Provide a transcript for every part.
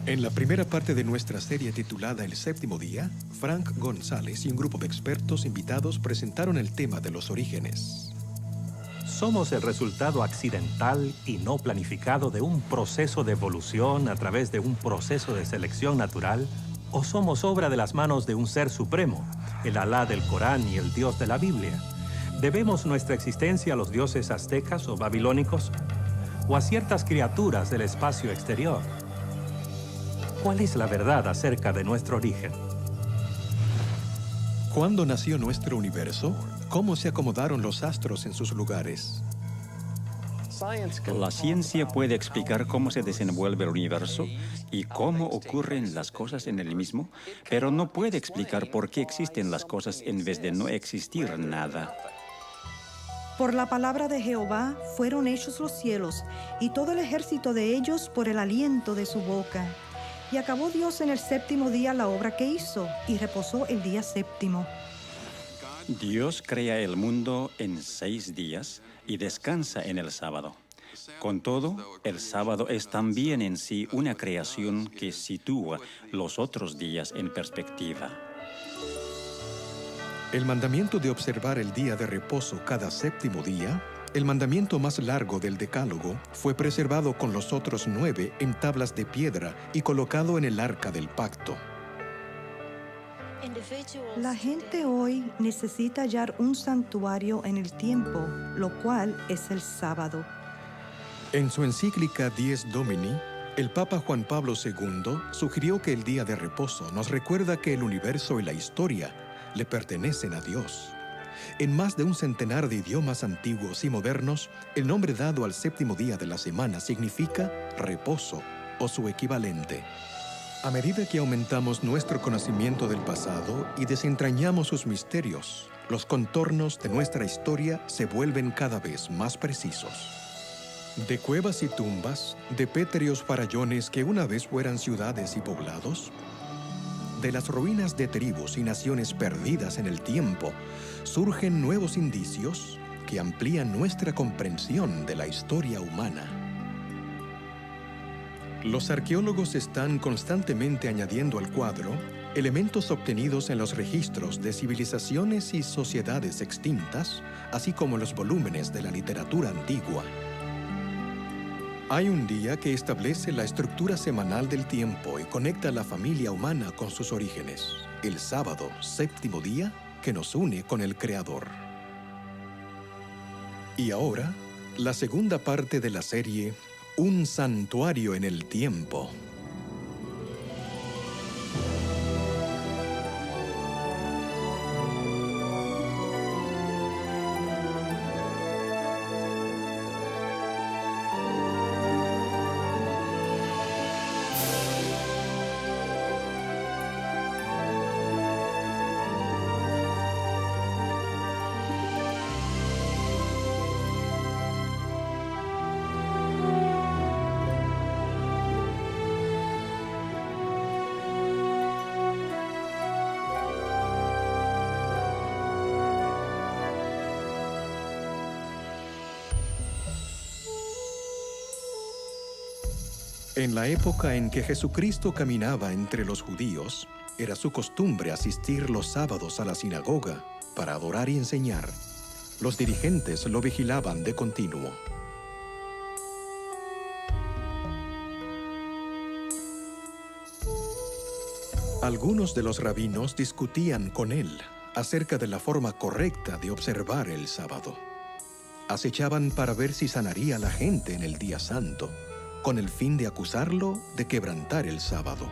En la primera parte de nuestra serie titulada El Séptimo Día, Frank González y un grupo de expertos invitados presentaron el tema de los orígenes. Somos el resultado accidental y no planificado de un proceso de evolución a través de un proceso de selección natural, o somos obra de las manos de un ser supremo, el Alá del Corán y el Dios de la Biblia. ¿Debemos nuestra existencia a los dioses aztecas o babilónicos? ¿O a ciertas criaturas del espacio exterior? ¿Cuál es la verdad acerca de nuestro origen? ¿Cuándo nació nuestro universo? ¿Cómo se acomodaron los astros en sus lugares? La ciencia puede explicar cómo se desenvuelve el universo y cómo ocurren las cosas en el mismo, pero no puede explicar por qué existen las cosas en vez de no existir nada. Por la palabra de Jehová fueron hechos los cielos, y todo el ejército de ellos por el aliento de su boca. Y acabó Dios en el séptimo día la obra que hizo, y reposó el día séptimo. Dios crea el mundo en 6 días y descansa en el sábado. Con todo, el sábado es también en sí una creación que sitúa los otros días en perspectiva. El mandamiento de observar el día de reposo cada séptimo día, el mandamiento más largo del Decálogo, fue preservado con los otros 9 en tablas de piedra y colocado en el arca del pacto. La gente hoy necesita hallar un santuario en el tiempo, lo cual es el sábado. En su encíclica Dies Domini, el Papa Juan Pablo II sugirió que el día de reposo nos recuerda que el universo y la historia le pertenecen a Dios. En más de un centenar de idiomas antiguos y modernos, el nombre dado al séptimo día de la semana significa reposo o su equivalente. A medida que aumentamos nuestro conocimiento del pasado y desentrañamos sus misterios, los contornos de nuestra historia se vuelven cada vez más precisos. De cuevas y tumbas, de pétreos farallones que una vez fueran ciudades y poblados, de las ruinas de tribus y naciones perdidas en el tiempo, surgen nuevos indicios que amplían nuestra comprensión de la historia humana. Los arqueólogos están constantemente añadiendo al cuadro elementos obtenidos en los registros de civilizaciones y sociedades extintas, así como los volúmenes de la literatura antigua. Hay un día que establece la estructura semanal del tiempo y conecta a la familia humana con sus orígenes, el sábado, séptimo día, que nos une con el Creador. Y ahora, la segunda parte de la serie, Un santuario en el tiempo. En la época en que Jesucristo caminaba entre los judíos, era su costumbre asistir los sábados a la sinagoga para adorar y enseñar. Los dirigentes lo vigilaban de continuo. Algunos de los rabinos discutían con él acerca de la forma correcta de observar el sábado. Acechaban para ver si sanaría a la gente en el día santo, con el fin de acusarlo de quebrantar el sábado.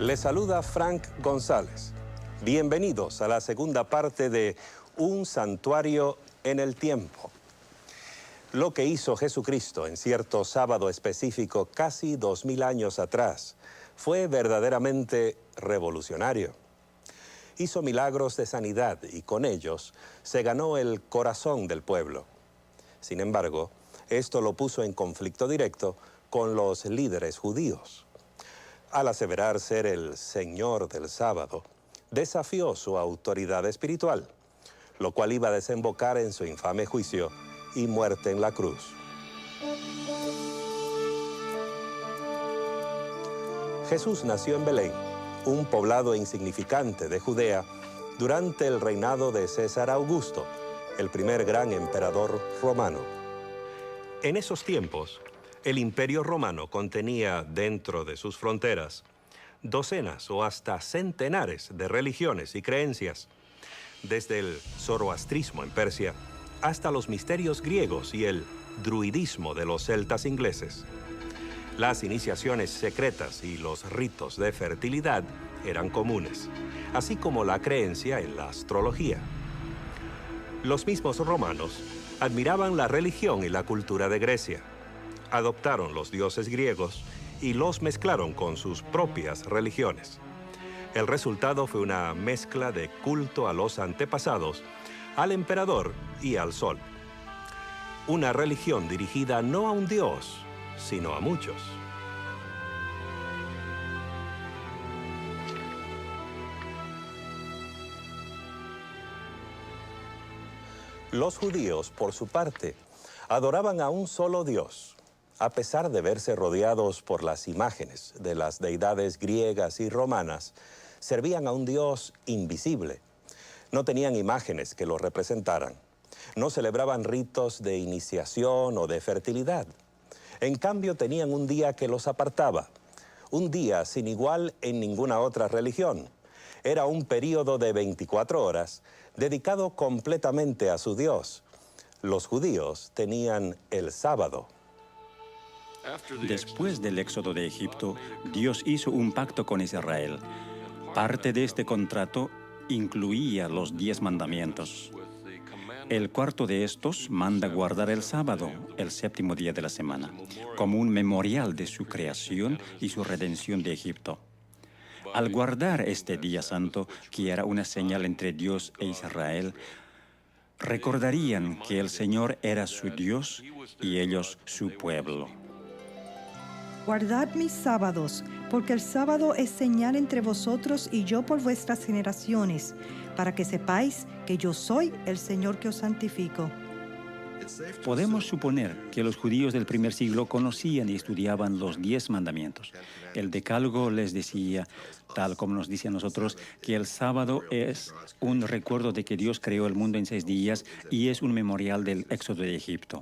Les saluda Frank González. Bienvenidos a la segunda parte de Un santuario en el tiempo. Lo que hizo Jesucristo en cierto sábado específico casi 2000 años atrás fue verdaderamente revolucionario. Hizo milagros de sanidad y con ellos se ganó el corazón del pueblo. Sin embargo, esto lo puso en conflicto directo con los líderes judíos. Al aseverar ser el Señor del sábado, desafió su autoridad espiritual, lo cual iba a desembocar en su infame juicio y muerte en la cruz. Jesús nació en Belén, un poblado insignificante de Judea, durante el reinado de César Augusto, el primer gran emperador romano. En esos tiempos, el Imperio Romano contenía dentro de sus fronteras docenas o hasta centenares de religiones y creencias, desde el zoroastrismo en Persia hasta los misterios griegos y el druidismo de los celtas ingleses. Las iniciaciones secretas y los ritos de fertilidad eran comunes, así como la creencia en la astrología. Los mismos romanos admiraban la religión y la cultura de Grecia. Adoptaron los dioses griegos y los mezclaron con sus propias religiones. El resultado fue una mezcla de culto a los antepasados, al emperador y al sol. Una religión dirigida no a un dios, sino a muchos. Los judíos, por su parte, adoraban a un solo Dios. A pesar de verse rodeados por las imágenes de las deidades griegas y romanas, servían a un Dios invisible. No tenían imágenes que lo representaran. No celebraban ritos de iniciación o de fertilidad. En cambio, tenían un día que los apartaba. Un día sin igual en ninguna otra religión. Era un período de 24 horas dedicado completamente a su Dios. Los judíos tenían el sábado. Después del éxodo de Egipto, Dios hizo un pacto con Israel. Parte de este contrato incluía los 10 mandamientos. El cuarto de estos manda guardar el sábado, el séptimo día de la semana, como un memorial de su creación y su redención de Egipto. Al guardar este día santo, que era una señal entre Dios e Israel, recordarían que el Señor era su Dios y ellos su pueblo. Guardad mis sábados, porque el sábado es señal entre vosotros y yo por vuestras generaciones, para que sepáis que yo soy el Señor que os santifico. Podemos suponer que los judíos del primer siglo conocían y estudiaban los 10 mandamientos. El Decálogo les decía, tal como nos dice a nosotros, que el sábado es un recuerdo de que Dios creó el mundo en 6 días y es un memorial del éxodo de Egipto.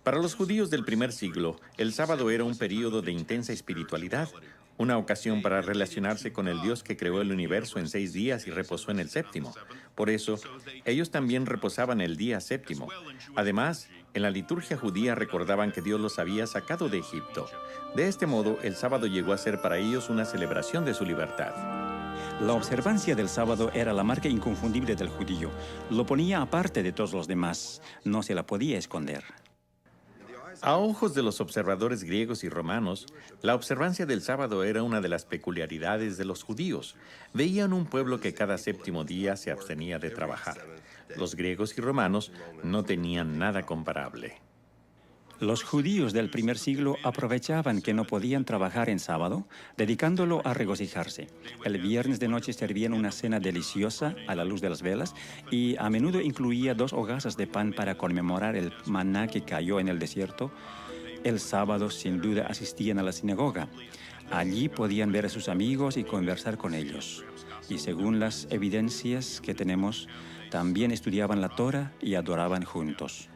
Para los judíos del primer siglo, el sábado era un período de intensa espiritualidad, una ocasión para relacionarse con el Dios que creó el universo en 6 días y reposó en el séptimo. Por eso, ellos también reposaban el día séptimo. Además, en la liturgia judía recordaban que Dios los había sacado de Egipto. De este modo, el sábado llegó a ser para ellos una celebración de su libertad. La observancia del sábado era la marca inconfundible del judío. Lo ponía aparte de todos los demás. No se la podía esconder. A ojos de los observadores griegos y romanos, la observancia del sábado era una de las peculiaridades de los judíos. Veían un pueblo que cada séptimo día se abstenía de trabajar. Los griegos y romanos no tenían nada comparable. Los judíos del primer siglo aprovechaban que no podían trabajar en sábado, dedicándolo a regocijarse. El viernes de noche servían una cena deliciosa a la luz de las velas y a menudo incluía 2 hogazas de pan para conmemorar el maná que cayó en el desierto. El sábado, sin duda, asistían a la sinagoga. Allí podían ver a sus amigos y conversar con ellos. Y según las evidencias que tenemos, también estudiaban la Torá y adoraban juntos.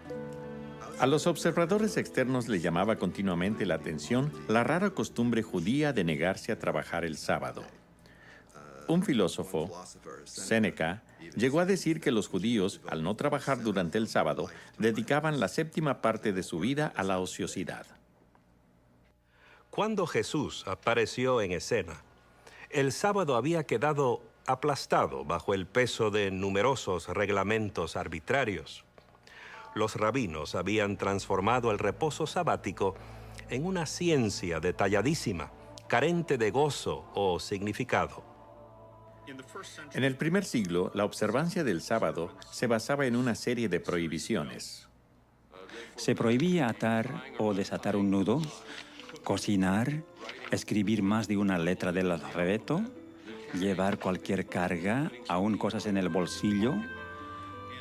A los observadores externos les llamaba continuamente la atención la rara costumbre judía de negarse a trabajar el sábado. Un filósofo, Séneca, llegó a decir que los judíos, al no trabajar durante el sábado, dedicaban la 7ª parte de su vida a la ociosidad. Cuando Jesús apareció en escena, El sábado había quedado aplastado bajo el peso de numerosos reglamentos arbitrarios. Los rabinos habían transformado el reposo sabático en una ciencia detalladísima, carente de gozo o significado. En el primer siglo, la observancia del sábado se basaba en una serie de prohibiciones. Se prohibía atar o desatar un nudo, cocinar, escribir más de una letra del alfabeto, llevar cualquier carga, aún cosas en el bolsillo,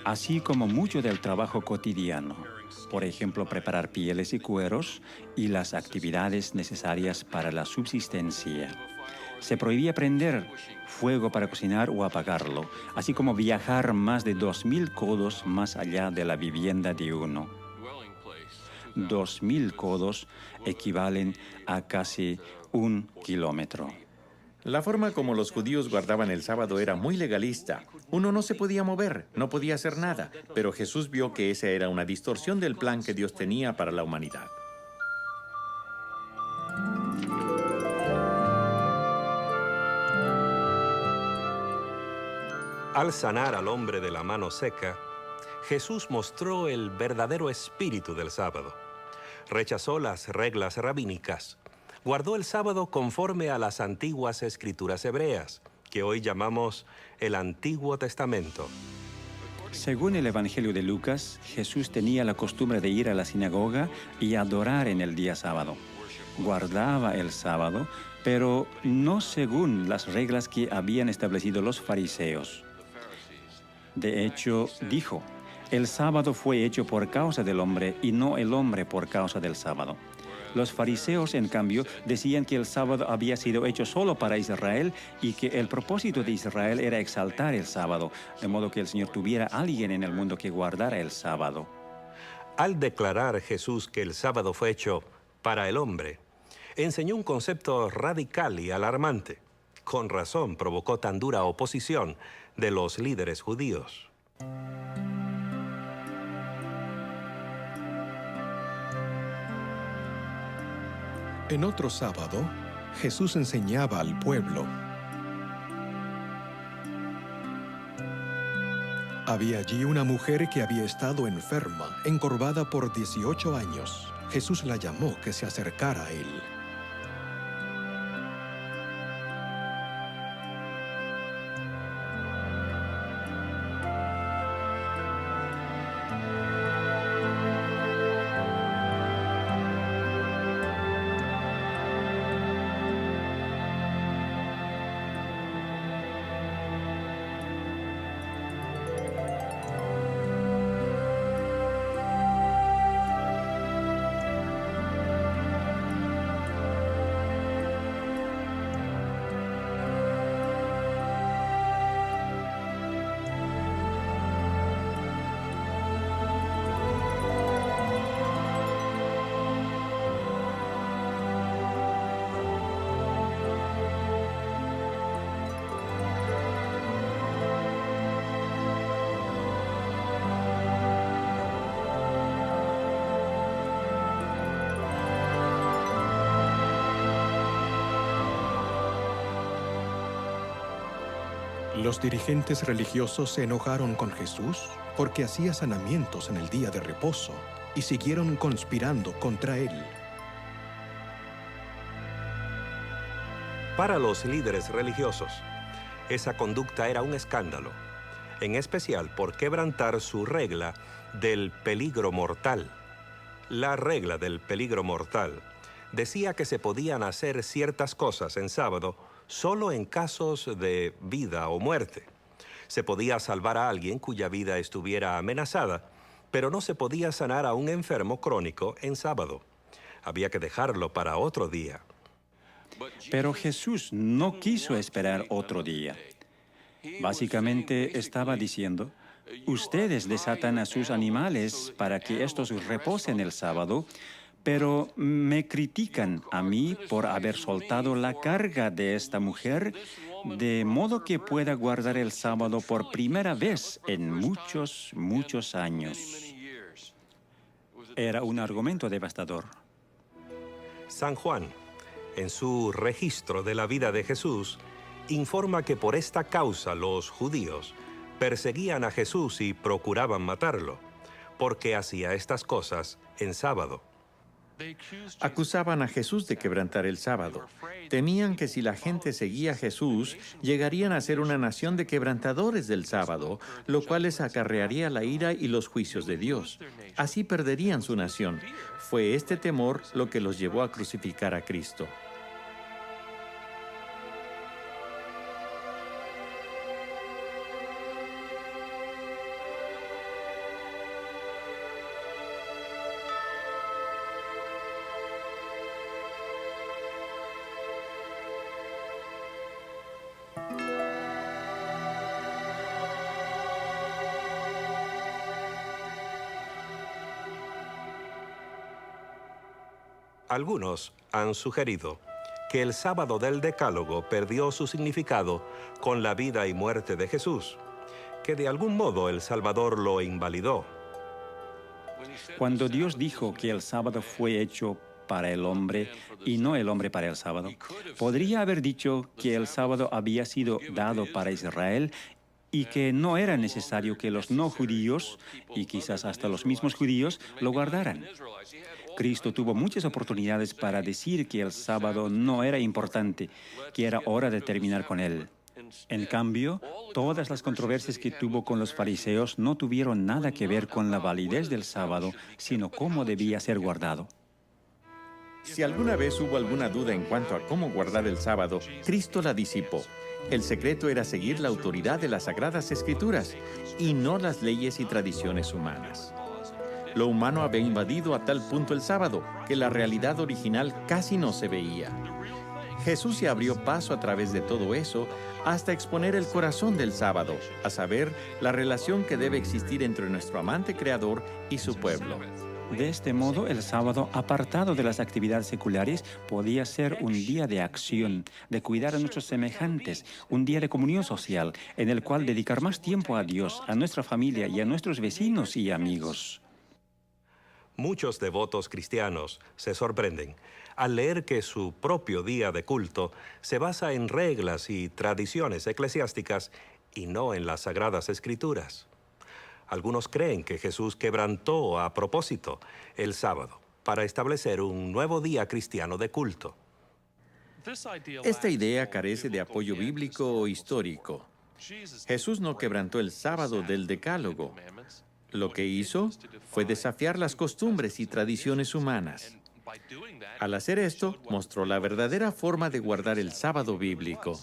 así como mucho del trabajo cotidiano, por ejemplo, preparar pieles y cueros y las actividades necesarias para la subsistencia. Se prohibía prender fuego para cocinar o apagarlo, así como viajar más de 2000 codos más allá de la vivienda de uno. 2000 codos equivalen a casi 1 kilómetro. La forma como los judíos guardaban el sábado era muy legalista. Uno no se podía mover, no podía hacer nada, pero Jesús vio que esa era una distorsión del plan que Dios tenía para la humanidad. Al sanar al hombre de la mano seca, Jesús mostró el verdadero espíritu del sábado. Rechazó las reglas rabínicas. Guardó el sábado conforme a las antiguas escrituras hebreas, que hoy llamamos el Antiguo Testamento. Según el Evangelio de Lucas, Jesús tenía la costumbre de ir a la sinagoga y adorar en el día sábado. Guardaba el sábado, pero no según las reglas que habían establecido los fariseos. De hecho, dijo, el sábado fue hecho por causa del hombre y no el hombre por causa del sábado. Los fariseos, en cambio, decían que el sábado había sido hecho solo para Israel y que el propósito de Israel era exaltar el sábado, de modo que el Señor tuviera a alguien en el mundo que guardara el sábado. Al declarar Jesús que el sábado fue hecho para el hombre, enseñó un concepto radical y alarmante. Con razón provocó tan dura oposición de los líderes judíos. En otro sábado, Jesús enseñaba al pueblo. Había allí una mujer que había estado enferma, encorvada por 18 años. Jesús la llamó que se acercara a él. Los dirigentes religiosos se enojaron con Jesús porque hacía sanamientos en el día de reposo y siguieron conspirando contra él. Para los líderes religiosos, esa conducta era un escándalo, en especial por quebrantar su regla del peligro mortal. La regla del peligro mortal decía que se podían hacer ciertas cosas en sábado solo en casos de vida o muerte. Se podía salvar a alguien cuya vida estuviera amenazada, pero no se podía sanar a un enfermo crónico en sábado. Había que dejarlo para otro día. Pero Jesús no quiso esperar otro día. Básicamente estaba diciendo, ustedes desatan a sus animales para que estos reposen el sábado, pero me critican a mí por haber soltado la carga de esta mujer, de modo que pueda guardar el sábado por primera vez en muchos años. Era un argumento devastador. San Juan, en su registro de la vida de Jesús, informa que por esta causa los judíos perseguían a Jesús y procuraban matarlo, porque hacía estas cosas en sábado. Acusaban a Jesús de quebrantar el sábado. Temían que si la gente seguía a Jesús, llegarían a ser una nación de quebrantadores del sábado, lo cual les acarrearía la ira y los juicios de Dios. Así perderían su nación. Fue este temor lo que los llevó a crucificar a Cristo. Algunos han sugerido que el sábado del Decálogo perdió su significado con la vida y muerte de Jesús, que de algún modo el Salvador lo invalidó. Cuando Dios dijo que el sábado fue hecho para el hombre y no el hombre para el sábado, podría haber dicho que el sábado había sido dado para Israel y que no era necesario que los no judíos, y quizás hasta los mismos judíos, lo guardaran. Cristo tuvo muchas oportunidades para decir que el sábado no era importante, que era hora de terminar con él. En cambio, todas las controversias que tuvo con los fariseos no tuvieron nada que ver con la validez del sábado, sino cómo debía ser guardado. Si alguna vez hubo alguna duda en cuanto a cómo guardar el sábado, Cristo la disipó. El secreto era seguir la autoridad de las Sagradas Escrituras y no las leyes y tradiciones humanas. Lo humano había invadido a tal punto el sábado que la realidad original casi no se veía. Jesús se abrió paso a través de todo eso hasta exponer el corazón del sábado, a saber, la relación que debe existir entre nuestro amante Creador y su pueblo. De este modo, el sábado, apartado de las actividades seculares, podía ser un día de acción, de cuidar a nuestros semejantes, un día de comunión social, en el cual dedicar más tiempo a Dios, a nuestra familia y a nuestros vecinos y amigos. Muchos devotos cristianos se sorprenden al leer que su propio día de culto se basa en reglas y tradiciones eclesiásticas y no en las Sagradas Escrituras. Algunos creen que Jesús quebrantó a propósito el sábado para establecer un nuevo día cristiano de culto. Esta idea carece de apoyo bíblico o histórico. Jesús no quebrantó el sábado del Decálogo. Lo que hizo fue desafiar las costumbres y tradiciones humanas. Al hacer esto, mostró la verdadera forma de guardar el sábado bíblico.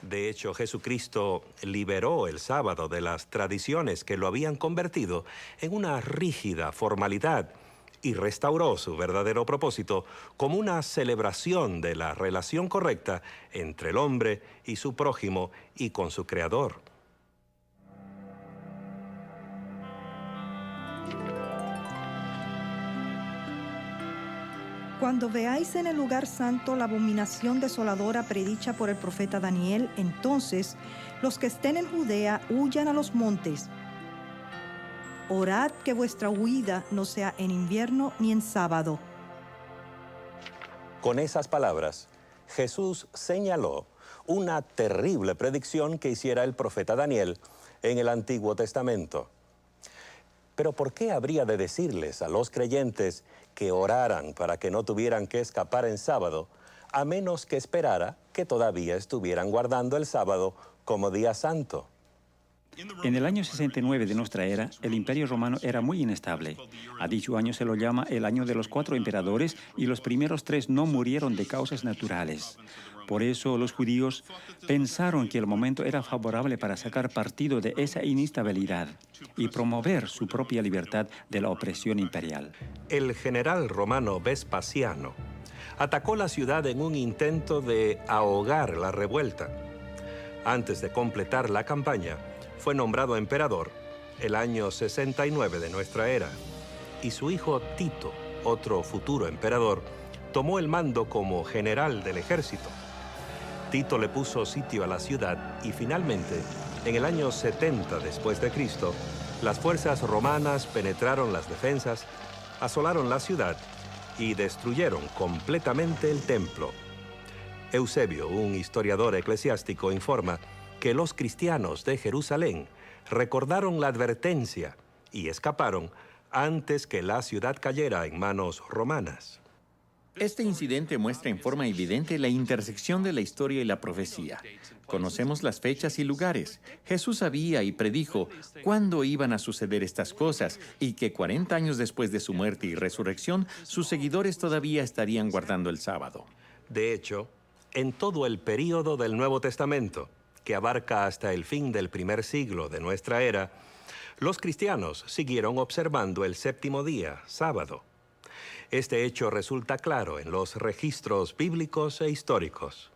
De hecho, Jesucristo liberó el sábado de las tradiciones que lo habían convertido en una rígida formalidad y restauró su verdadero propósito como una celebración de la relación correcta entre el hombre y su prójimo y con su Creador. Cuando veáis en el lugar santo la abominación desoladora predicha por el profeta Daniel, entonces los que estén en Judea huyan a los montes. Orad que vuestra huida no sea en invierno ni en sábado. Con esas palabras, Jesús señaló una terrible predicción que hiciera el profeta Daniel en el Antiguo Testamento. Pero ¿por qué habría de decirles a los creyentes que oraran para que no tuvieran que escapar en sábado, a menos que esperara que todavía estuvieran guardando el sábado como día santo? En el año 69 de nuestra era, el Imperio Romano era muy inestable. A dicho año se lo llama el año de los 4 emperadores y los primeros 3 no murieron de causas naturales. Por eso los judíos pensaron que el momento era favorable para sacar partido de esa inestabilidad y promover su propia libertad de la opresión imperial. El general romano Vespasiano atacó la ciudad en un intento de ahogar la revuelta. Antes de completar la campaña, fue nombrado emperador el año 69 de nuestra era, y su hijo Tito, otro futuro emperador, tomó el mando como general del ejército. Tito le puso sitio a la ciudad y finalmente, en el año 70 después de Cristo, las fuerzas romanas penetraron las defensas, asolaron la ciudad y destruyeron completamente el templo. Eusebio, un historiador eclesiástico, informa que los cristianos de Jerusalén recordaron la advertencia y escaparon antes que la ciudad cayera en manos romanas. Este incidente muestra en forma evidente la intersección de la historia y la profecía. Conocemos las fechas y lugares. Jesús sabía y predijo cuándo iban a suceder estas cosas y que 40 años después de su muerte y resurrección, sus seguidores todavía estarían guardando el sábado. De hecho, en todo el período del Nuevo Testamento, que abarca hasta el fin del primer siglo de nuestra era, los cristianos siguieron observando el séptimo día, sábado. Este hecho resulta claro en los registros bíblicos e históricos.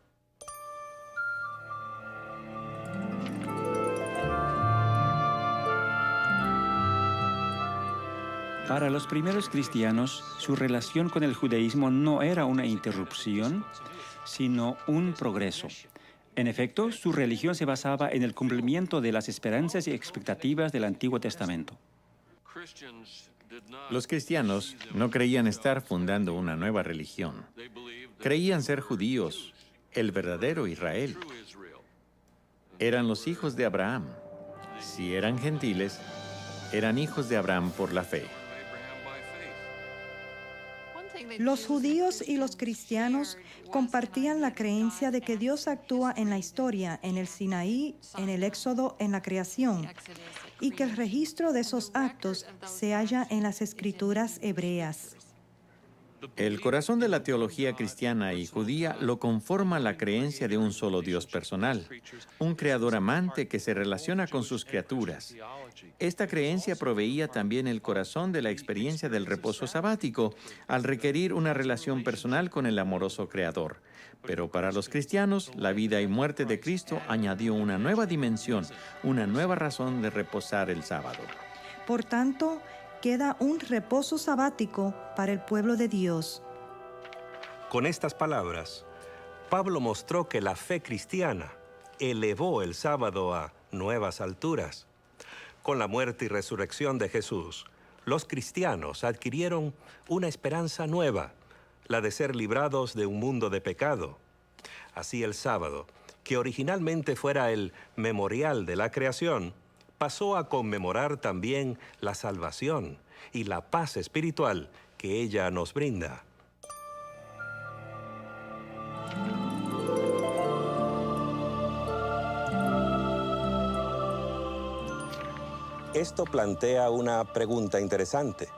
Para los primeros cristianos, su relación con el judaísmo no era una interrupción, sino un progreso. En efecto, su religión se basaba en el cumplimiento de las esperanzas y expectativas del Antiguo Testamento. Los cristianos no creían estar fundando una nueva religión. Creían ser judíos, el verdadero Israel. Eran los hijos de Abraham. Si eran gentiles, eran hijos de Abraham por la fe. Los judíos y los cristianos compartían la creencia de que Dios actúa en la historia, en el Sinaí, en el Éxodo, en la creación, y que el registro de esos actos se halla en las escrituras hebreas. El corazón de la teología cristiana y judía lo conforma la creencia de un solo Dios personal, un creador amante que se relaciona con sus criaturas. Esta creencia proveía también el corazón de la experiencia del reposo sabático, al requerir una relación personal con el amoroso creador. Pero para los cristianos, la vida y muerte de Cristo añadió una nueva dimensión, una nueva razón de reposar el sábado. Por tanto, queda un reposo sabático para el pueblo de Dios. Con estas palabras, Pablo mostró que la fe cristiana elevó el sábado a nuevas alturas. Con la muerte y resurrección de Jesús, los cristianos adquirieron una esperanza nueva, la de ser librados de un mundo de pecado. Así el sábado, que originalmente fuera el memorial de la creación, pasó a conmemorar también la salvación y la paz espiritual que ella nos brinda. Esto plantea una pregunta interesante.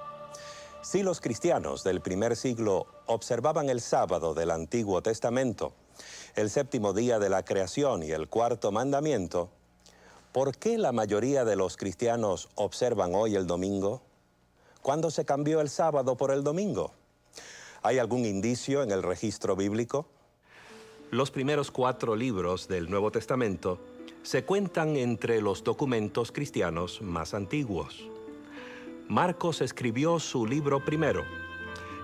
Si los cristianos del primer siglo observaban el sábado del Antiguo Testamento, el séptimo día de la creación y el cuarto mandamiento, ¿por qué la mayoría de los cristianos observan hoy el domingo? ¿Cuándo se cambió el sábado por el domingo? ¿Hay algún indicio en el registro bíblico? Los primeros 4 libros del Nuevo Testamento se cuentan entre los documentos cristianos más antiguos. Marcos escribió su libro primero.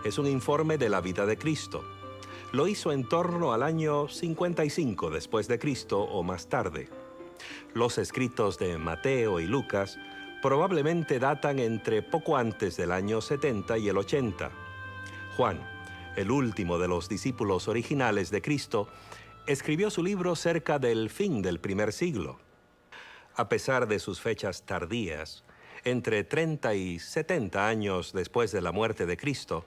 Es un informe de la vida de Cristo. Lo hizo en torno al año 55 después de Cristo o más tarde. Los escritos de Mateo y Lucas probablemente datan entre poco antes del año 70 y el 80. Juan, el último de los discípulos originales de Cristo, escribió su libro cerca del fin del primer siglo. A pesar de sus fechas tardías, entre 30 y 70 años después de la muerte de Cristo,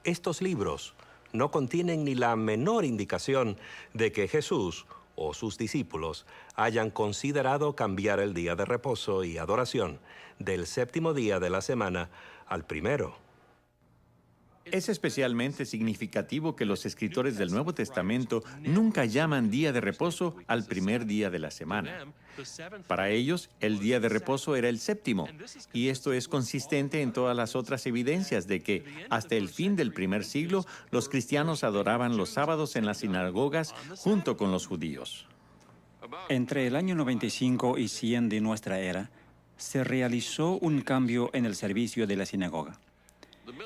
estos libros no contienen ni la menor indicación de que Jesús o sus discípulos hayan considerado cambiar el día de reposo y adoración del séptimo día de la semana al primero. Es especialmente significativo que los escritores del Nuevo Testamento nunca llaman día de reposo al primer día de la semana. Para ellos, el día de reposo era el séptimo, y esto es consistente en todas las otras evidencias de que, hasta el fin del primer siglo, los cristianos adoraban los sábados en las sinagogas junto con los judíos. Entre el año 95 y 100 de nuestra era, se realizó un cambio en el servicio de la sinagoga.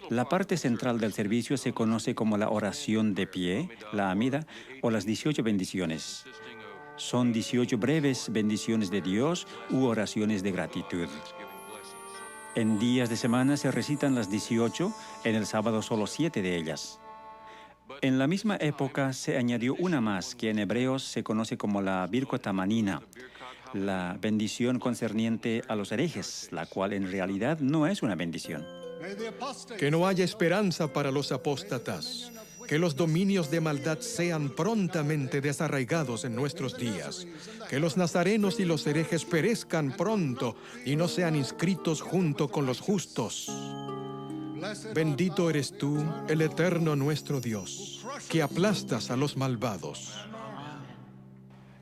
La parte central del servicio se conoce como la oración de pie, la amida, o las 18 bendiciones. Son 18 breves bendiciones de Dios u oraciones de gratitud. En días de semana se recitan las 18, en el sábado solo 7 de ellas. En la misma época se añadió una más, que en hebreos se conoce como la Birkot Hamanina, la bendición concerniente a los herejes, la cual en realidad no es una bendición. Que no haya esperanza para los apóstatas. Que los dominios de maldad sean prontamente desarraigados en nuestros días. Que los nazarenos y los herejes perezcan pronto y no sean inscritos junto con los justos. Bendito eres tú, el eterno nuestro Dios, que aplastas a los malvados.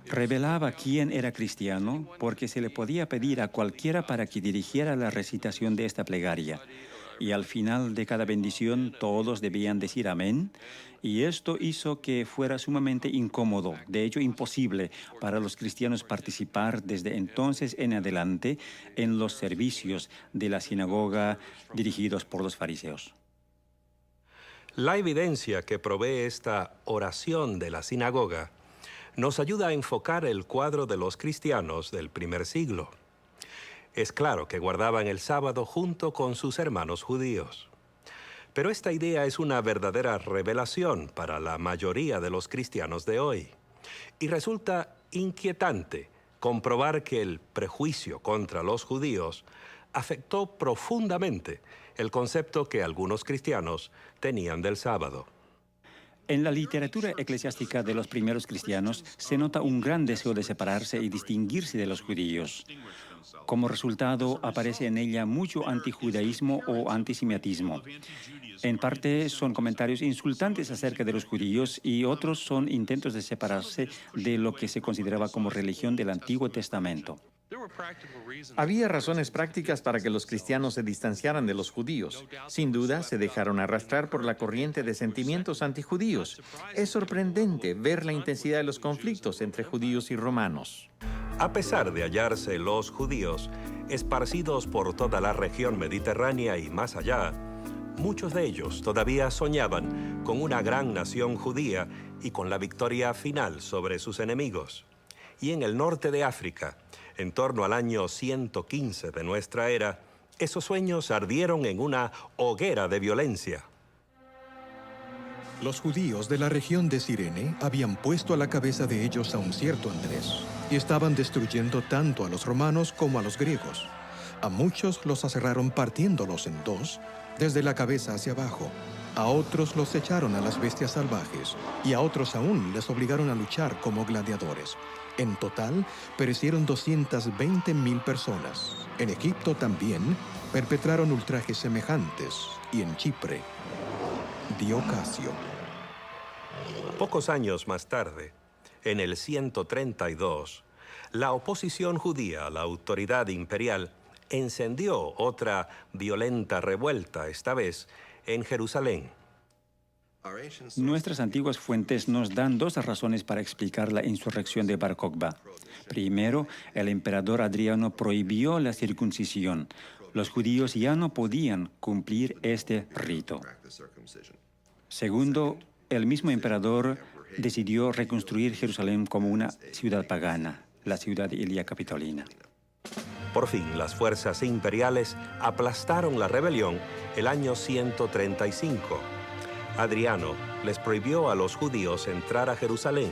Revelaba quién era cristiano porque se le podía pedir a cualquiera para que dirigiera la recitación de esta plegaria. Y al final de cada bendición todos debían decir amén, y esto hizo que fuera sumamente incómodo, de hecho imposible, para los cristianos participar desde entonces en adelante en los servicios de la sinagoga dirigidos por los fariseos. La evidencia que provee esta oración de la sinagoga nos ayuda a enfocar el cuadro de los cristianos del primer siglo. Es claro que guardaban el sábado junto con sus hermanos judíos. Pero esta idea es una verdadera revelación para la mayoría de los cristianos de hoy. Y resulta inquietante comprobar que el prejuicio contra los judíos afectó profundamente el concepto que algunos cristianos tenían del sábado. En la literatura eclesiástica de los primeros cristianos se nota un gran deseo de separarse y distinguirse de los judíos. Como resultado, aparece en ella mucho antijudaísmo o antisemitismo. En parte son comentarios insultantes acerca de los judíos y otros son intentos de separarse de lo que se consideraba como religión del Antiguo Testamento. Había razones prácticas para que los cristianos se distanciaran de los judíos. Sin duda, se dejaron arrastrar por la corriente de sentimientos antijudíos. Es sorprendente ver la intensidad de los conflictos entre judíos y romanos. A pesar de hallarse los judíos esparcidos por toda la región mediterránea y más allá, muchos de ellos todavía soñaban con una gran nación judía y con la victoria final sobre sus enemigos. Y en el norte de África, en torno al año 115 de nuestra era, esos sueños ardieron en una hoguera de violencia. Los judíos de la región de Cirene habían puesto a la cabeza de ellos a un cierto Andrés y estaban destruyendo tanto a los romanos como a los griegos. A muchos los aserraron partiéndolos en dos, desde la cabeza hacia abajo. A otros los echaron a las bestias salvajes y a otros aún les obligaron a luchar como gladiadores. En total, perecieron 220,000 personas. En Egipto también perpetraron ultrajes semejantes y en Chipre, Diocasio. Pocos años más tarde, en el 132, la oposición judía a la autoridad imperial encendió otra violenta revuelta, esta vez en Jerusalén. Nuestras antiguas fuentes nos dan dos razones para explicar la insurrección de Bar Kokhba. Primero, el emperador Adriano prohibió la circuncisión. Los judíos ya no podían cumplir este rito. Segundo, el mismo emperador decidió reconstruir Jerusalén como una ciudad pagana, la ciudad Ilia Capitolina. Por fin, las fuerzas imperiales aplastaron la rebelión el año 135. Adriano les prohibió a los judíos entrar a Jerusalén,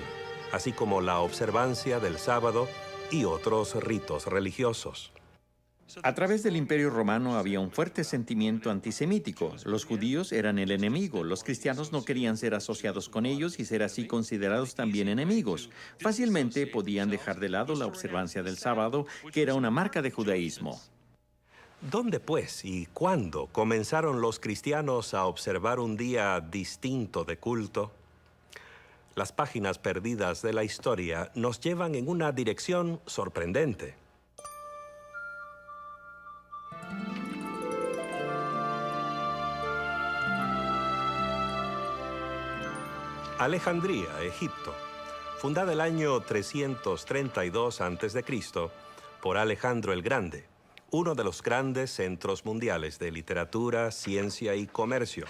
así como la observancia del sábado y otros ritos religiosos. A través del Imperio Romano había un fuerte sentimiento antisemítico. Los judíos eran el enemigo. Los cristianos no querían ser asociados con ellos y ser así considerados también enemigos. Fácilmente podían dejar de lado la observancia del sábado, que era una marca de judaísmo. ¿Dónde, pues, y cuándo comenzaron los cristianos a observar un día distinto de culto? Las páginas perdidas de la historia nos llevan en una dirección sorprendente. Alejandría, Egipto, fundada el año 332 a.C. por Alejandro el Grande, uno de los grandes centros mundiales de literatura, ciencia y comercio,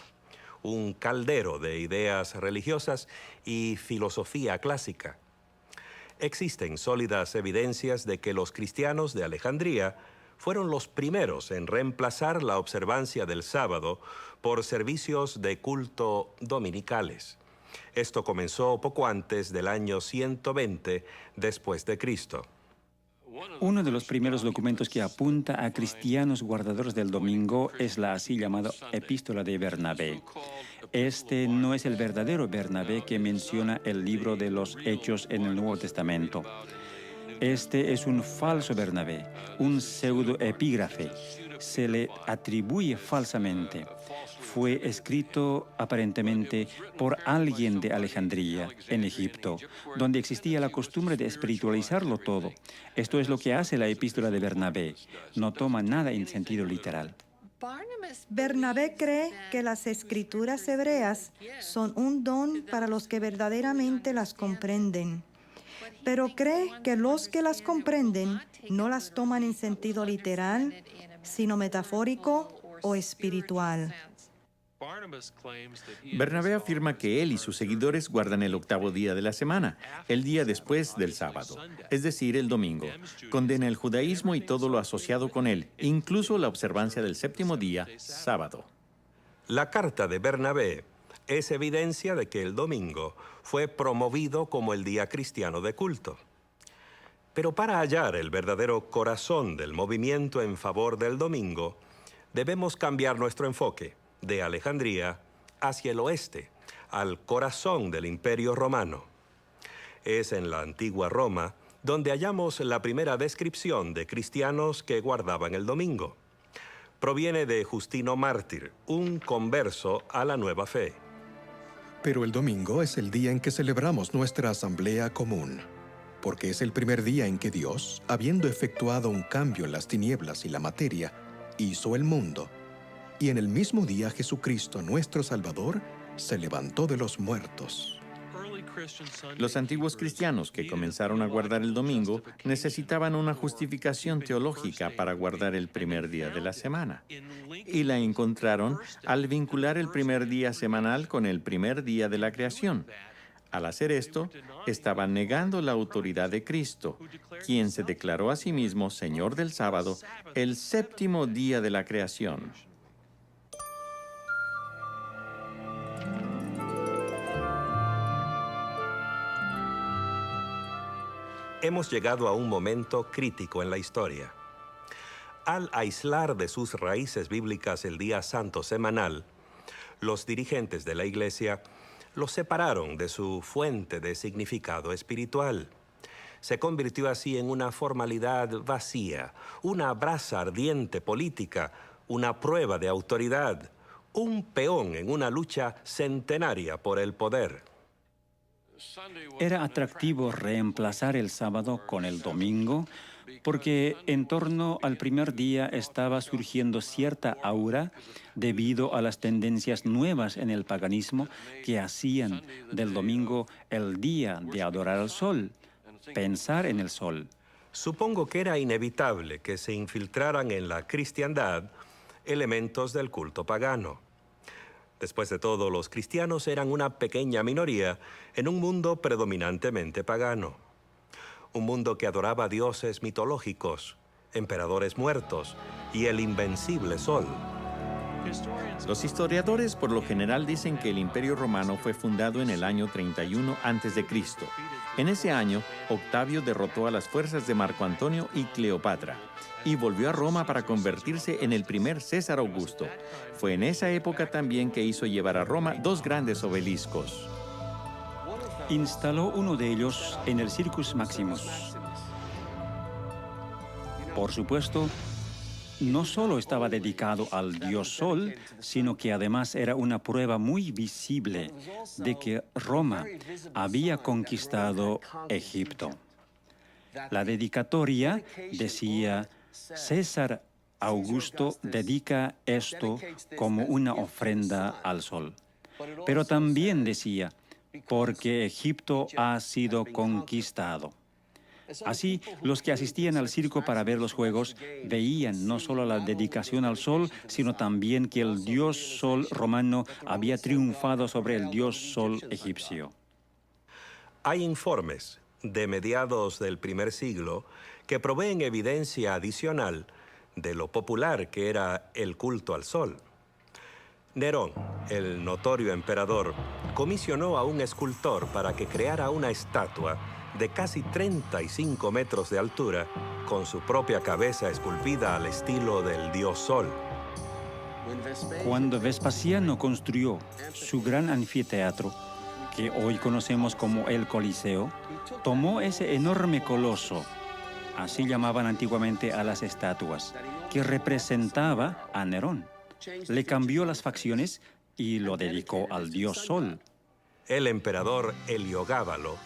un caldero de ideas religiosas y filosofía clásica. Existen sólidas evidencias de que los cristianos de Alejandría fueron los primeros en reemplazar la observancia del sábado por servicios de culto dominicales. Esto comenzó poco antes del año 120 después de Cristo. Uno de los primeros documentos que apunta a cristianos guardadores del domingo es la así llamada Epístola de Bernabé. Este no es el verdadero Bernabé que menciona el libro de los Hechos en el Nuevo Testamento. Este es un falso Bernabé, un pseudoepígrafe. Se le atribuye falsamente. Fue escrito aparentemente por alguien de Alejandría, en Egipto, donde existía la costumbre de espiritualizarlo todo. Esto es lo que hace la epístola de Bernabé. No toma nada en sentido literal. Bernabé cree que las escrituras hebreas son un don para los que verdaderamente las comprenden, pero cree que los que las comprenden no las toman en sentido literal, sino metafórico o espiritual. Bernabé afirma que él y sus seguidores guardan el octavo día de la semana, el día después del sábado, es decir, el domingo. Condena el judaísmo y todo lo asociado con él, incluso la observancia del séptimo día, sábado. La carta de Bernabé es evidencia de que el domingo fue promovido como el día cristiano de culto. Pero para hallar el verdadero corazón del movimiento en favor del domingo, debemos cambiar nuestro enfoque de Alejandría hacia el oeste, al corazón del Imperio Romano. Es en la antigua Roma donde hallamos la primera descripción de cristianos que guardaban el domingo. Proviene de Justino Mártir, un converso a la nueva fe. Pero el domingo es el día en que celebramos nuestra asamblea común, porque es el primer día en que Dios, habiendo efectuado un cambio en las tinieblas y la materia, hizo el mundo. Y en el mismo día Jesucristo, nuestro Salvador, se levantó de los muertos. Los antiguos cristianos que comenzaron a guardar el domingo necesitaban una justificación teológica para guardar el primer día de la semana. Y la encontraron al vincular el primer día semanal con el primer día de la creación. Al hacer esto, estaban negando la autoridad de Cristo, quien se declaró a sí mismo Señor del sábado, el séptimo día de la creación. Hemos llegado a un momento crítico en la historia. Al aislar de sus raíces bíblicas el día santo semanal, los dirigentes de la Iglesia lo separaron de su fuente de significado espiritual. Se convirtió así en una formalidad vacía, una brasa ardiente política, una prueba de autoridad, un peón en una lucha centenaria por el poder. Era atractivo reemplazar el sábado con el domingo porque en torno al primer día estaba surgiendo cierta aura debido a las tendencias nuevas en el paganismo que hacían del domingo el día de adorar al sol, pensar en el sol. Supongo que era inevitable que se infiltraran en la cristiandad elementos del culto pagano. Después de todo, los cristianos eran una pequeña minoría en un mundo predominantemente pagano. Un mundo que adoraba dioses mitológicos, emperadores muertos y el invencible sol. Los historiadores por lo general dicen que el Imperio Romano fue fundado en el año 31 a.C. En ese año, Octavio derrotó a las fuerzas de Marco Antonio y Cleopatra y volvió a Roma para convertirse en el primer César Augusto. Fue en esa época también que hizo llevar a Roma dos grandes obeliscos. Instaló uno de ellos en el Circus Maximus. Por supuesto, no solo estaba dedicado al dios Sol, sino que además era una prueba muy visible de que Roma había conquistado Egipto. La dedicatoria decía: César Augusto dedica esto como una ofrenda al sol. Pero también decía: porque Egipto ha sido conquistado. Así, los que asistían al circo para ver los juegos veían no solo la dedicación al sol, sino también que el dios sol romano había triunfado sobre el dios sol egipcio. Hay informes de mediados del primer siglo que proveen evidencia adicional de lo popular que era el culto al sol. Nerón, el notorio emperador, comisionó a un escultor para que creara una estatua de casi 35 metros de altura, con su propia cabeza esculpida al estilo del dios Sol. Cuando Vespasiano construyó su gran anfiteatro, que hoy conocemos como el Coliseo, tomó ese enorme coloso, así llamaban antiguamente a las estatuas, que representaba a Nerón. Le cambió las facciones y lo dedicó al dios Sol. El emperador Heliogábalo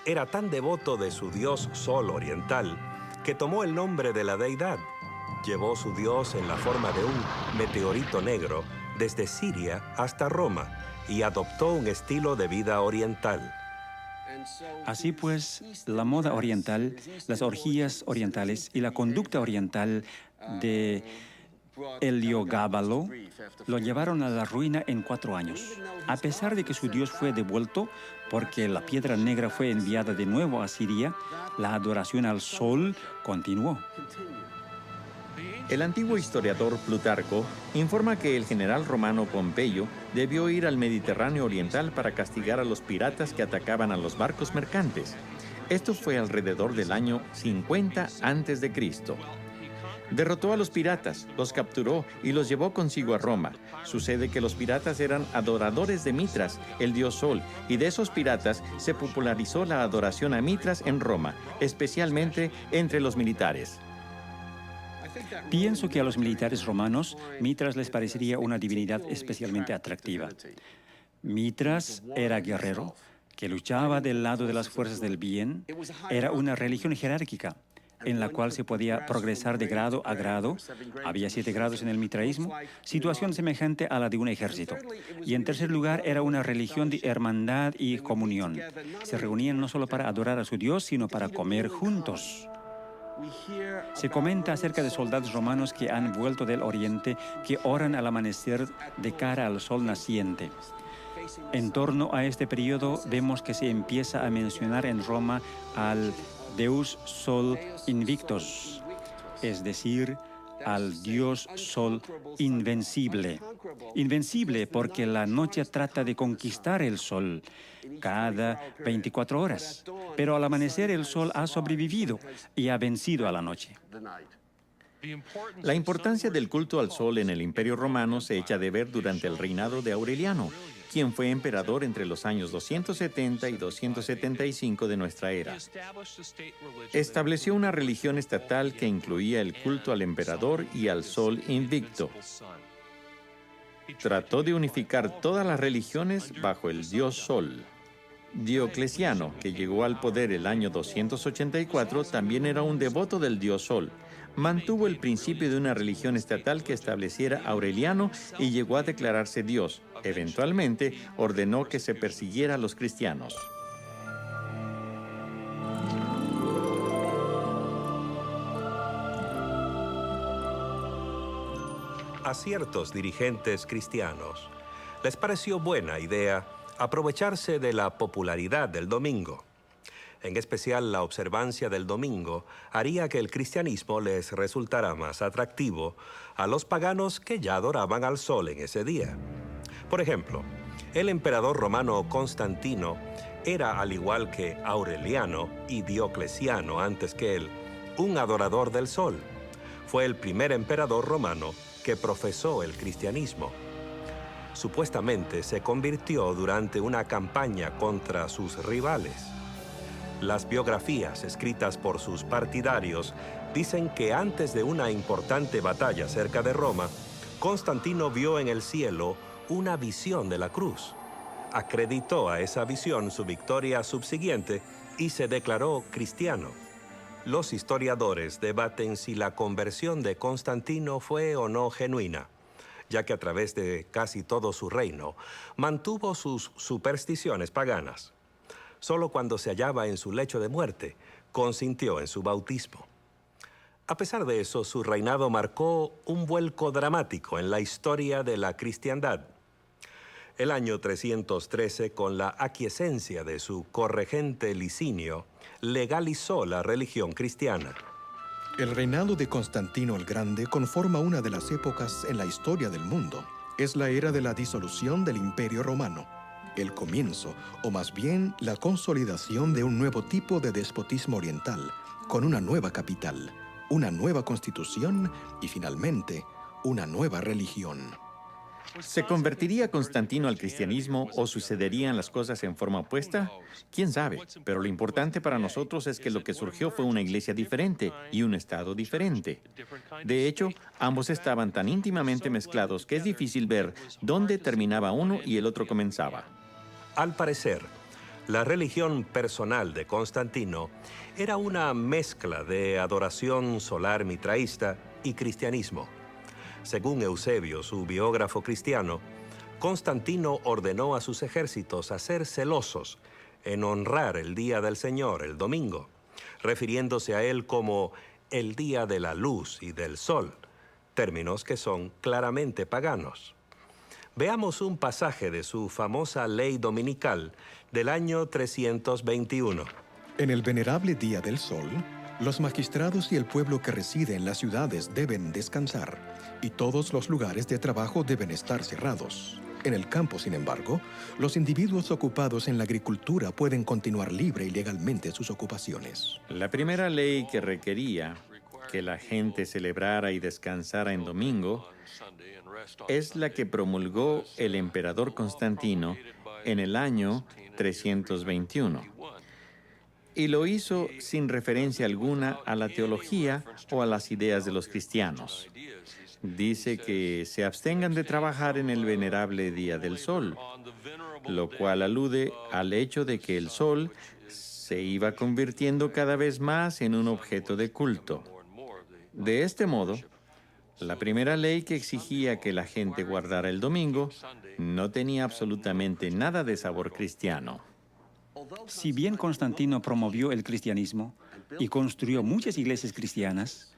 era tan devoto de su dios Sol oriental que tomó el nombre de la deidad. Llevó su dios en la forma de un meteorito negro desde Siria hasta Roma y adoptó un estilo de vida oriental. Así pues, la moda oriental, las orgías orientales y la conducta oriental de Heliogábalo lo llevaron a la ruina en 4 años. A pesar de que su dios fue devuelto porque la piedra negra fue enviada de nuevo a Siria, la adoración al sol continuó. El antiguo historiador Plutarco informa que el general romano Pompeyo debió ir al Mediterráneo oriental para castigar a los piratas que atacaban a los barcos mercantes. Esto fue alrededor del año 50 a.C. Derrotó a los piratas, los capturó y los llevó consigo a Roma. Sucede que los piratas eran adoradores de Mitras, el dios Sol, y de esos piratas se popularizó la adoración a Mitras en Roma, especialmente entre los militares. Pienso que a los militares romanos, Mitras les parecería una divinidad especialmente atractiva. Mitras era guerrero, que luchaba del lado de las fuerzas del bien. Era una religión jerárquica, en la cual se podía progresar de grado a grado. Había 7 grados en el mitraísmo, situación semejante a la de un ejército. Y en tercer lugar, era una religión de hermandad y comunión. Se reunían no solo para adorar a su Dios, sino para comer juntos. Se comenta acerca de soldados romanos que han vuelto del oriente, que oran al amanecer de cara al sol naciente. En torno a este periodo vemos que se empieza a mencionar en Roma al Deus Sol Invictus, es decir, al dios Sol invencible. Invencible porque la noche trata de conquistar el sol cada 24 horas, pero al amanecer el sol ha sobrevivido y ha vencido a la noche. La importancia del culto al sol en el Imperio Romano se echa de ver durante el reinado de Aureliano, quien fue emperador entre los años 270 y 275 de nuestra era. Estableció una religión estatal que incluía el culto al emperador y al sol invicto. Trató de unificar todas las religiones bajo el dios Sol. Diocleciano, que llegó al poder el año 284, también era un devoto del dios Sol. Mantuvo el principio de una religión estatal que estableciera Aureliano y llegó a declararse Dios. Eventualmente, ordenó que se persiguiera a los cristianos. A ciertos dirigentes cristianos les pareció buena idea aprovecharse de la popularidad del domingo. En especial, la observancia del domingo haría que el cristianismo les resultara más atractivo a los paganos que ya adoraban al sol en ese día. Por ejemplo, el emperador romano Constantino era, al igual que Aureliano y Diocleciano antes que él, un adorador del sol. Fue el primer emperador romano que profesó el cristianismo. Supuestamente se convirtió durante una campaña contra sus rivales. Las biografías escritas por sus partidarios dicen que antes de una importante batalla cerca de Roma, Constantino vio en el cielo una visión de la cruz. Acreditó a esa visión su victoria subsiguiente y se declaró cristiano. Los historiadores debaten si la conversión de Constantino fue o no genuina, ya que a través de casi todo su reino mantuvo sus supersticiones paganas. Solo cuando se hallaba en su lecho de muerte, consintió en su bautismo. A pesar de eso, su reinado marcó un vuelco dramático en la historia de la cristiandad. El año 313, con la aquiescencia de su corregente Licinio, legalizó la religión cristiana. El reinado de Constantino el Grande conforma una de las épocas en la historia del mundo. Es la era de la disolución del Imperio Romano, el comienzo, o más bien la consolidación de un nuevo tipo de despotismo oriental, con una nueva capital, una nueva constitución y finalmente una nueva religión. ¿Se convertiría Constantino al cristianismo o sucederían las cosas en forma opuesta? ¿Quién sabe? Pero lo importante para nosotros es que lo que surgió fue una iglesia diferente y un estado diferente. De hecho, ambos estaban tan íntimamente mezclados que es difícil ver dónde terminaba uno y el otro comenzaba. Al parecer, la religión personal de Constantino era una mezcla de adoración solar mitraísta y cristianismo. Según Eusebio, su biógrafo cristiano, Constantino ordenó a sus ejércitos a ser celosos en honrar el día del Señor, el domingo, refiriéndose a él como el día de la luz y del sol, términos que son claramente paganos. Veamos un pasaje de su famosa ley dominical del año 321. En el venerable día del sol, los magistrados y el pueblo que reside en las ciudades deben descansar, y todos los lugares de trabajo deben estar cerrados. En el campo, sin embargo, los individuos ocupados en la agricultura pueden continuar libre y legalmente sus ocupaciones. La primera ley que requería que la gente celebrara y descansara en domingo es la que promulgó el emperador Constantino en el año 321. Y lo hizo sin referencia alguna a la teología o a las ideas de los cristianos. Dice que se abstengan de trabajar en el venerable día del sol, lo cual alude al hecho de que el sol se iba convirtiendo cada vez más en un objeto de culto. De este modo, la primera ley que exigía que la gente guardara el domingo no tenía absolutamente nada de sabor cristiano. Si bien Constantino promovió el cristianismo y construyó muchas iglesias cristianas,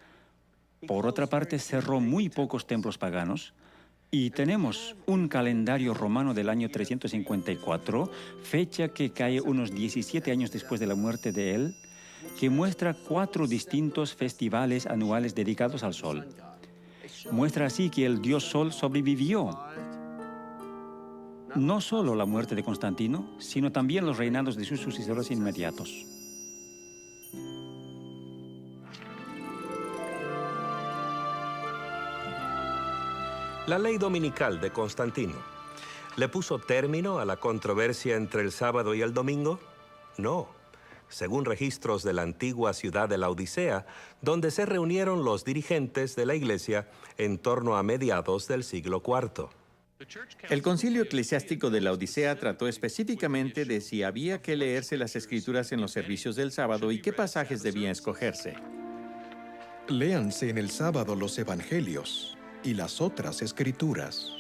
por otra parte cerró muy pocos templos paganos, y tenemos un calendario romano del año 354, fecha que cae unos 17 años después de la muerte de él, que muestra 4 distintos festivales anuales dedicados al sol. Muestra así que el dios Sol sobrevivió. No solo la muerte de Constantino, sino también los reinados de sus sucesores inmediatos. La ley dominical de Constantino, ¿le puso término a la controversia entre el sábado y el domingo? No. Según registros de la antigua ciudad de Laodicea, donde se reunieron los dirigentes de la iglesia en torno a mediados del siglo IV. El concilio eclesiástico de la Odisea trató específicamente de si había que leerse las escrituras en los servicios del sábado y qué pasajes debían escogerse. Léanse en el sábado los evangelios y las otras escrituras.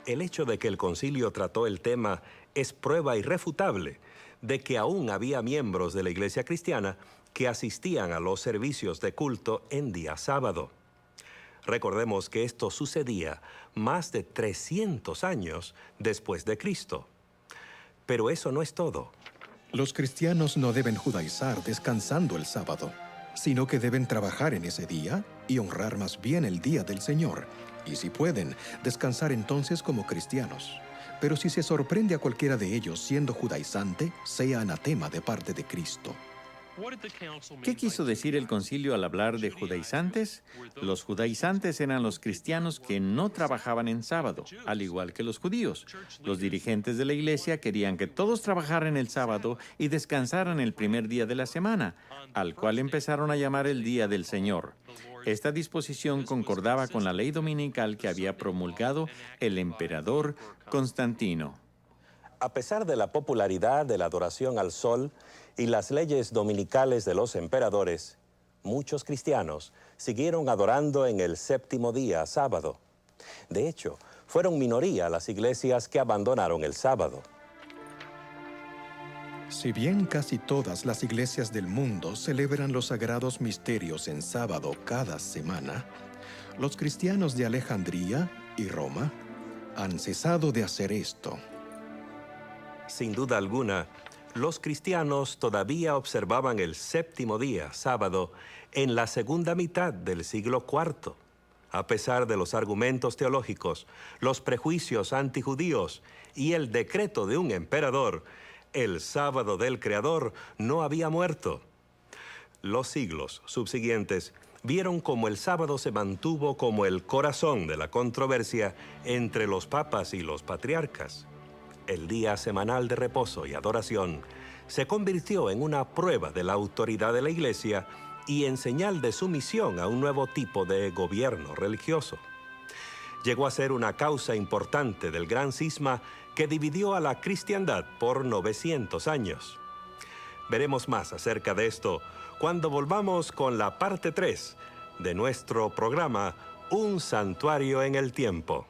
El hecho de que el concilio trató el tema es prueba irrefutable de que aún había miembros de la iglesia cristiana que asistían a los servicios de culto en día sábado. Recordemos que esto sucedía más de 300 años después de Cristo. Pero eso no es todo. Los cristianos no deben judaizar descansando el sábado, sino que deben trabajar en ese día y honrar más bien el día del Señor, y si pueden, descansar entonces como cristianos. Pero si se sorprende a cualquiera de ellos siendo judaizante, sea anatema de parte de Cristo. ¿Qué quiso decir el concilio al hablar de judaizantes? Los judaizantes eran los cristianos que no trabajaban en sábado, al igual que los judíos. Los dirigentes de la iglesia querían que todos trabajaran el sábado y descansaran el primer día de la semana, al cual empezaron a llamar el Día del Señor. Esta disposición concordaba con la ley dominical que había promulgado el emperador Constantino. A pesar de la popularidad de la adoración al sol y las leyes dominicales de los emperadores, muchos cristianos siguieron adorando en el séptimo día, sábado. De hecho, fueron minoría las iglesias que abandonaron el sábado. Si bien casi todas las iglesias del mundo celebran los sagrados misterios en sábado cada semana, los cristianos de Alejandría y Roma han cesado de hacer esto. Sin duda alguna, los cristianos todavía observaban el séptimo día, sábado, en la segunda mitad del siglo IV. A pesar de los argumentos teológicos, los prejuicios antijudíos y el decreto de un emperador, el sábado del Creador no había muerto. Los siglos subsiguientes vieron cómo el sábado se mantuvo como el corazón de la controversia entre los papas y los patriarcas. El día semanal de reposo y adoración se convirtió en una prueba de la autoridad de la Iglesia y en señal de sumisión a un nuevo tipo de gobierno religioso. Llegó a ser una causa importante del gran cisma que dividió a la cristiandad por 900 años. Veremos más acerca de esto cuando volvamos con la parte 3 de nuestro programa Un Santuario en el Tiempo.